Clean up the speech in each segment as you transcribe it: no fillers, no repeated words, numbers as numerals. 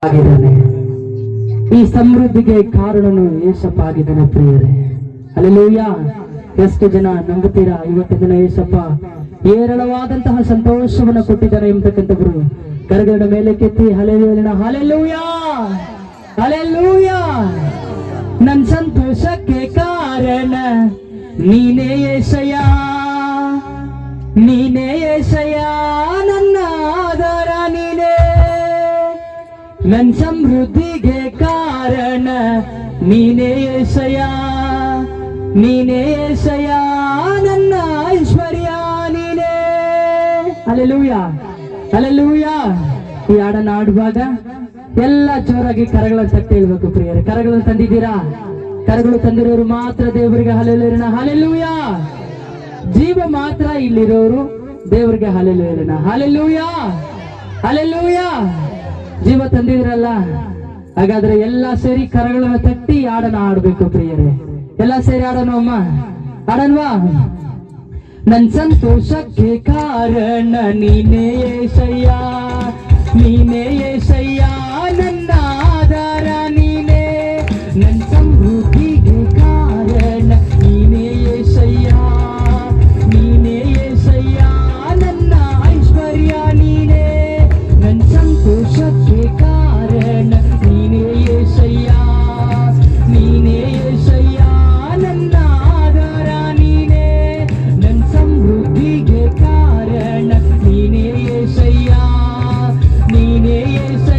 ಆಗಿದ್ದಾನೆ. ಈ ಸಮೃದ್ಧಿಗೆ ಕಾರಣನು ಯೇಸಪ್ಪ ಆಗಿದ್ದಾನೆ ಪ್ರಿಯರೇ. ಹಲ್ಲೆಲೂಯಾ. ಎಷ್ಟು ಜನ ನಂಬುತ್ತೀರಾ? ಇವತ್ತಿನ ದಿನ ಯೇಸಪ್ಪ ಏರಳವಾದಂತಹ ಸಂತೋಷವನ್ನು ಕೊಟ್ಟಿದ್ದಾನೆ ಎಂಬತಕ್ಕಂಥವರು ಕರಗಳ ಮೇಲೆ ಕೆತ್ತಿ ಹಲ್ಲೆಲೂಯಾ, ಹಲ್ಲೆಲೂಯಾ, ಹಲ್ಲೆಲೂಯಾ. ನನ್ನ ಸಂತೋಷಕ್ಕೆ ಕಾರಣ ನೀನೇ ಯೇಸಯ್ಯ, ನೀನೇ ಯೇಸಯ್ಯ, ನನ್ನ ಆಧಾರ ನೀನೇ. ನನ್ನ ಸಮೃದ್ಧಿಗೆ ಕಾರಣ ನೀನೇ ಯೇಸಯ್ಯ, ನೀನೇ ಯೇಸಯ್ಯ, ನನ್ನ ಐಶ್ವರ್ಯ ನೀನೇ. Hallelujah, hallelujah. ಈ ಹಾಡನ್ನ ಆಡುವಾಗ ಎಲ್ಲ ಜೋರಾಗಿ ಕರಗಳನ್ನು ತಟ್ಟಿ ಹೇಳ್ಬೇಕು ಪ್ರಿಯರೇ. ಕರಗಳನ್ನು ತಂದಿದ್ದೀರಾ? ಕರಗಳು ತಂದಿರೋರು ಮಾತ್ರ ದೇವರಿಗೆ ಹಲ್ಲೆಲೂಯಾ, ಹಲ್ಲೆಲೂಯಾ. ಜೀವ ಮಾತ್ರ ಇಲ್ಲಿರೋರು ದೇವರಿಗೆ ಹಲ್ಲೆಲೂಯಾ, ಹಲ್ಲೆಲೂಯಾ, ಹಲ್ಲೆಲೂಯಾ. ಜೀವ ತಂದಿದ್ರಲ್ಲ, ಹಾಗಾದ್ರೆ ಎಲ್ಲ ಸೇರಿ ಕರಗಳನ್ನು ತಟ್ಟಿ ಹಾಡನ್ನ ಆಡ್ಬೇಕು ಪ್ರಿಯರೇ. ಎಲ್ಲ ಸೇರಿ ಆಡೋಣ ಅಮ್ಮ, ಆಡನ್ವಾ? ನನ್ ಸಂತೋಷಕ್ಕೆ ಕಾರಣ ನೀನೇ ಯೇಸಯ್ಯ, ನೀನೇ ಯೇಸಯ್ಯ, ನನ್ನ ಆಧಾರ ನೀನೇ. ನನ್ ಸಮೃದ್ಧಿಗೆ ಕಾರಣ ನೀನೇ ಯೇಸಯ್ಯ, ನೀನೇ ಯೇಸಯ್ಯ, ನನ್ನ ಐಶ್ವರ್ಯ ನೀನೇ. ನನ್ ಸಂತೋಷಕ್ಕೆ ಕಾರಣ ನೀನೇ ಯೇಸಯ್ಯ, ನೀನೇ ಯೇಸಯ್ಯ, ನನ್ನ ಆಧಾರ ನೀನೇ. ನನ್ ಸಮೃದ್ಧಿಗೆ ಕಾರಣ ನೀನೇ ಯೇಸಯ್ಯ, ನೀನೇ ಯೇಸಯ್ಯ.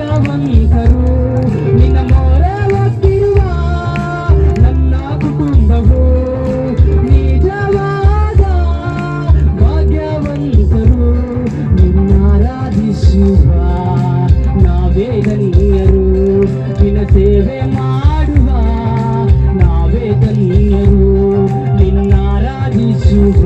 ಭಾಗ್ಯವಂತರು ನಿನ್ನ ಮೊರೆ ಹೊತ್ತಿರುವ ನನ್ನ ಕುಟುಂಬವು ನಿಜವಾದ ಭಾಗ್ಯವಂತರು ನಿನ್ನಾರಾಧಿಸುವ ನಾವೇ ಧನ್ಯರು ನಿನ್ನ ಸೇವೆ ಮಾಡುವ ನಾವೇ ಧನ್ಯರು ನಿನ್ನಾರಾಧಿಸುವ